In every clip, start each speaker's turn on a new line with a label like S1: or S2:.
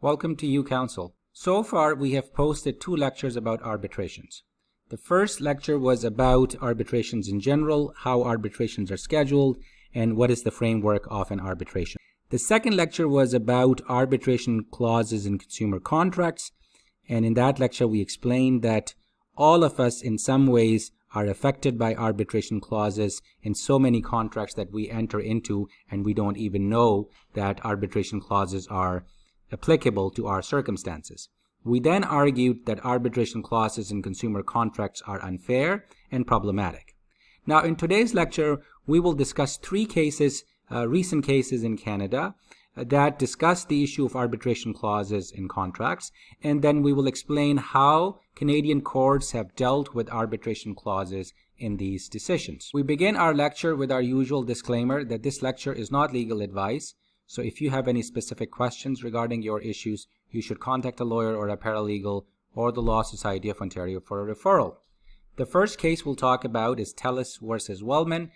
S1: Welcome to UCounsel. So far, we have posted 2 lectures about arbitrations. The first lecture was about arbitrations in general, how arbitrations are scheduled, and what is the framework of an arbitration. The second lecture was about arbitration clauses in consumer contracts, and in that lecture we explained that all of us in some ways are affected by arbitration clauses in so many contracts that we enter into, and we don't even know that arbitration clauses are applicable to our circumstances. We then argued that arbitration clauses in consumer contracts are unfair and problematic. Now, in today's lecture, we will discuss 3 cases, recent cases in Canada that discuss the issue of arbitration clauses in contracts, and then we will explain how Canadian courts have dealt with arbitration clauses in these decisions. We begin our lecture with our usual disclaimer that this lecture is not legal advice, so if you have any specific questions regarding your issues, you should contact a lawyer or a paralegal or the Law Society of Ontario for a referral. The first case we'll talk about is Telus versus Wellman.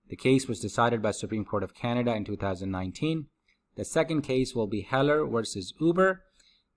S1: The case was decided by Supreme Court of Canada in 2019. The second case will be Heller versus Uber.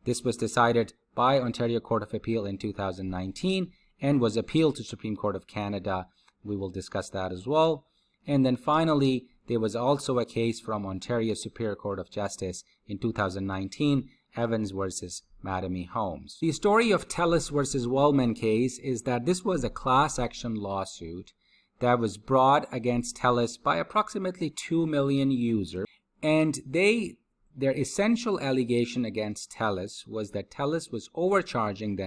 S1: This was decided by Ontario Court of Appeal in 2019 and was appealed to Supreme Court of Canada. We will discuss that as well. And then finally, there was also a case from Ontario Superior Court of Justice in 2019, Evans versus Mattamy Homes. The story of Telus versus Wellman case is that this was a class action lawsuit that was brought against Telus by approximately 2 million users. And their essential allegation against Telus was that Telus was overcharging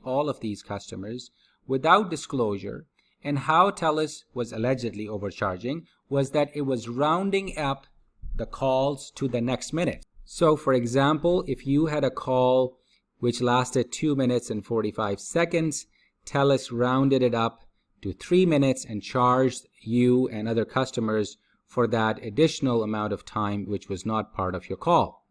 S1: all of these customers without disclosure. And how Telus was allegedly overcharging was that it was rounding up the calls to the next minute. So, for example, if you had a call which lasted 2 minutes and 45 seconds, Telus rounded it up to 3 minutes and charged you and other customers for that additional amount of time which was not part of your call.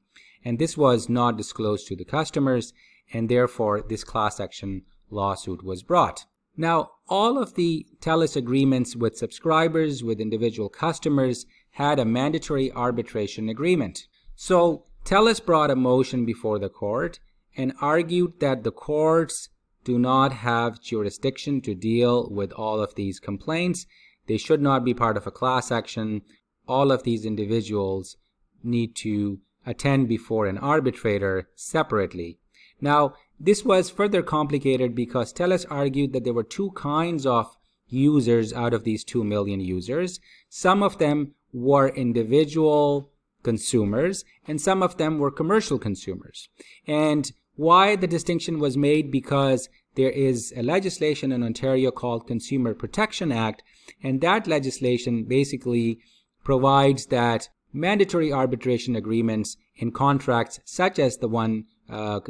S1: And this was not disclosed to the customers, and therefore this class action lawsuit was brought. Now, all of the Telus agreements with subscribers, with individual customers, had a mandatory arbitration agreement. So Telus brought a motion before the court and argued that the courts do not have jurisdiction to deal with all of these complaints. They should not be part of a class action. All of these individuals need to attend before an arbitrator separately. Now, this was further complicated because Telus argued that there were 2 kinds of users out of these 2 million users. Some of them were individual consumers and some of them were commercial consumers. And why the distinction was made? Because there is a legislation in Ontario called Consumer Protection Act, and that legislation basically provides that mandatory arbitration agreements in contracts such as the one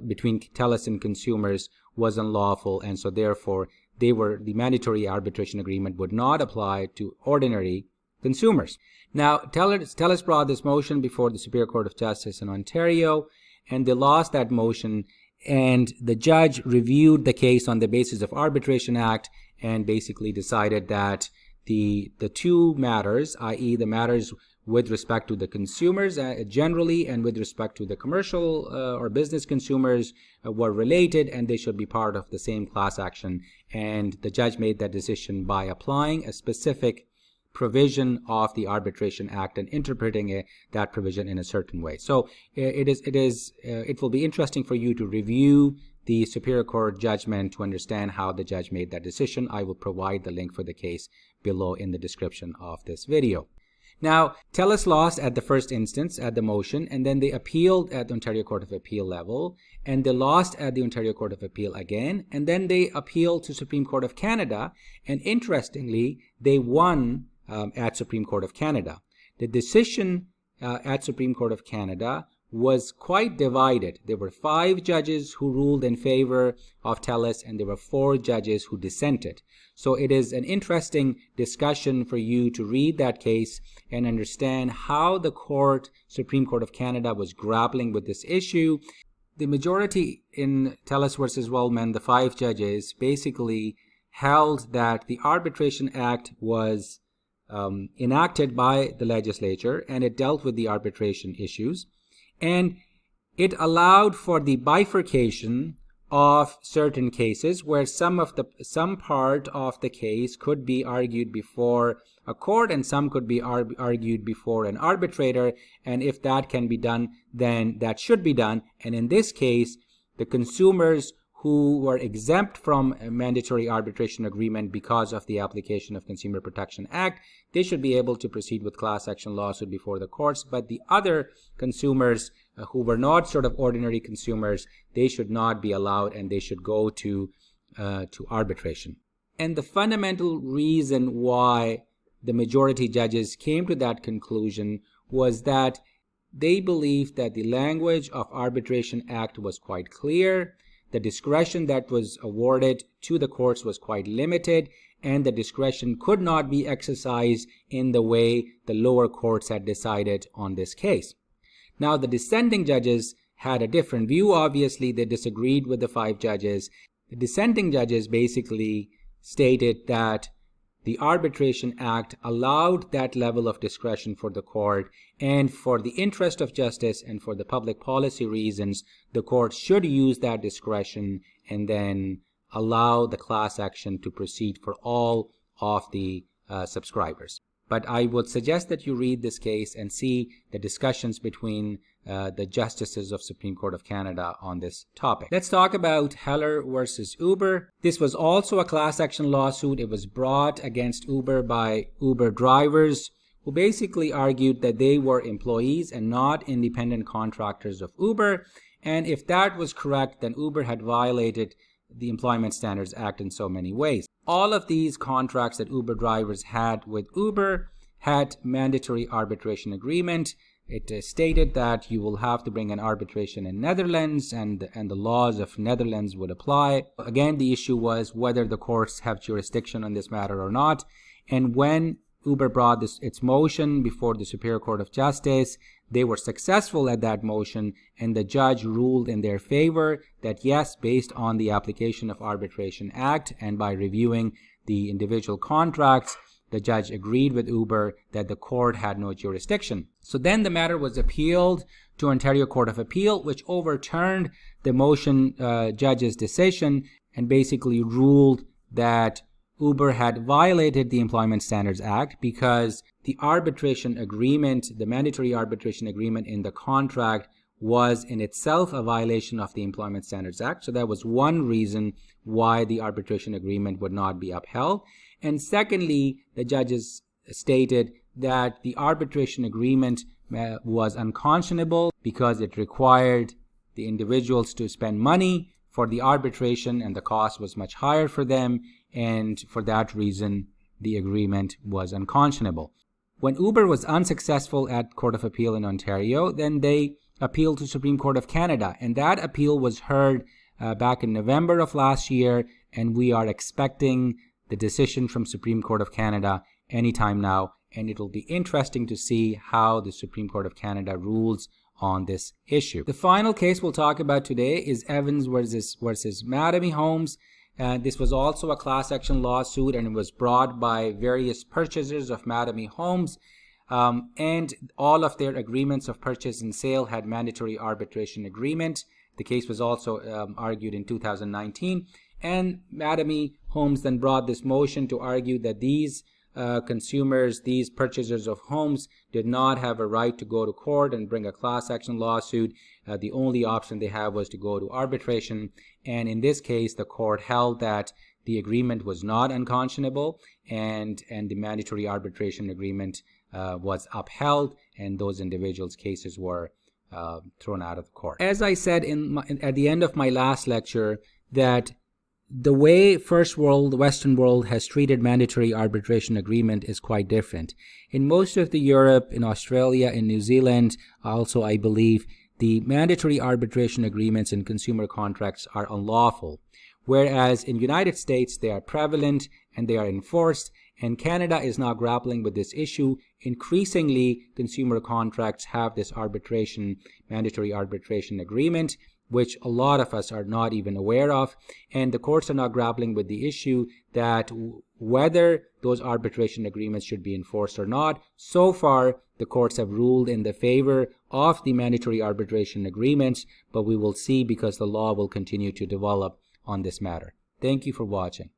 S1: between Telus and consumers was unlawful, and so therefore the mandatory arbitration agreement would not apply to ordinary consumers. Now, Telus brought this motion before the Superior Court of Justice in Ontario, and they lost that motion, and the judge reviewed the case on the basis of Arbitration Act and basically decided that the 2 matters, i.e. the matters with respect to the consumers generally and with respect to the commercial or business consumers were related, and they should be part of the same class action. And the judge made that decision by applying a specific provision of the Arbitration Act and interpreting that provision in a certain way. So it will be interesting for you to review the Superior Court judgment to understand how the judge made that decision. I will provide the link for the case below in the description of this video. Now, Telus lost at the first instance at the motion, and then they appealed at the Ontario Court of Appeal level, and they lost at the Ontario Court of Appeal again, and then they appealed to Supreme Court of Canada, and interestingly, they won at Supreme Court of Canada. The decision at Supreme Court of Canada was quite divided. There were 5 judges who ruled in favor of Telus, and there were 4 judges who dissented. So it is an interesting discussion for you to read that case and understand how the Supreme Court of Canada was grappling with this issue. The majority in Telus versus Wellman, the 5 judges, basically held that the Arbitration Act was enacted by the legislature and it dealt with the arbitration issues. And it allowed for the bifurcation of certain cases where some part of the case could be argued before a court and some could be argued before an arbitrator, and if that can be done, then that should be done. And in this case, the consumers who were exempt from a mandatory arbitration agreement because of the application of Consumer Protection Act, they should be able to proceed with class action lawsuit before the courts. But the other consumers who were not sort of ordinary consumers, they should not be allowed and they should go to arbitration. And the fundamental reason why the majority judges came to that conclusion was that they believed that the language of Arbitration Act was quite clear, the discretion that was awarded to the courts was quite limited, and the discretion could not be exercised in the way the lower courts had decided on this case. Now, the dissenting judges had a different view. Obviously, they disagreed with the 5 judges. The dissenting judges basically stated that the Arbitration Act allowed that level of discretion for the court, and for the interest of justice and for the public policy reasons, the court should use that discretion and then allow the class action to proceed for all of the subscribers. But I would suggest that you read this case and see the discussions between the justices of Supreme Court of Canada on this topic. Let's talk about Heller versus Uber. This was also a class action lawsuit. It was brought against Uber by Uber drivers who basically argued that they were employees and not independent contractors of Uber. And if that was correct, then Uber had violated the Employment Standards Act in so many ways. All of these contracts that Uber drivers had with Uber had mandatory arbitration agreement. It stated that you will have to bring an arbitration in Netherlands, and the laws of Netherlands would apply. Again, the issue was whether the courts have jurisdiction on this matter or not. And when Uber brought its motion before the Superior Court of Justice, they were successful at that motion, and the judge ruled in their favor that yes, based on the application of Arbitration Act and by reviewing the individual contracts, the judge agreed with Uber that the court had no jurisdiction. So then the matter was appealed to Ontario Court of Appeal, which overturned the motion judge's decision and basically ruled that Uber had violated the Employment Standards Act because the arbitration agreement, the mandatory arbitration agreement in the contract, was in itself a violation of the Employment Standards Act. So that was one reason why the arbitration agreement would not be upheld. And secondly, the judges stated that the arbitration agreement was unconscionable because it required the individuals to spend money for the arbitration and the cost was much higher for them, and for that reason the agreement was unconscionable. When Uber was unsuccessful at Court of Appeal in Ontario, then they appealed to Supreme Court of Canada, and that appeal was heard back in November of last year, and we are expecting the decision from Supreme Court of Canada anytime now, and it will be interesting to see how the Supreme Court of Canada rules on this issue. The final case we'll talk about today is Evans versus Mattamy Homes. This was also a class action lawsuit, and it was brought by various purchasers of Mattamy Homes, and all of their agreements of purchase and sale had mandatory arbitration agreement. The case was also argued in 2019, and Mattamy Homes then brought this motion to argue that these consumers, these purchasers of homes, did not have a right to go to court and bring a class action lawsuit. The only option they had was to go to arbitration, and in this case the court held that the agreement was not unconscionable, and the mandatory arbitration agreement was upheld, and those individuals' cases were thrown out of the court. As I said at the end of my last lecture, that the way first world, the Western world, has treated mandatory arbitration agreement is quite different. In most of the Europe, in Australia, in New Zealand, also I believe, the mandatory arbitration agreements in consumer contracts are unlawful, whereas in the United States they are prevalent and they are enforced, and Canada is now grappling with this issue. Increasingly, consumer contracts have this mandatory arbitration agreement, which a lot of us are not even aware of, and the courts are now grappling with the issue that whether those arbitration agreements should be enforced or not. So far, the courts have ruled in the favor of the mandatory arbitration agreements, but we will see because the law will continue to develop on this matter. Thank you for watching.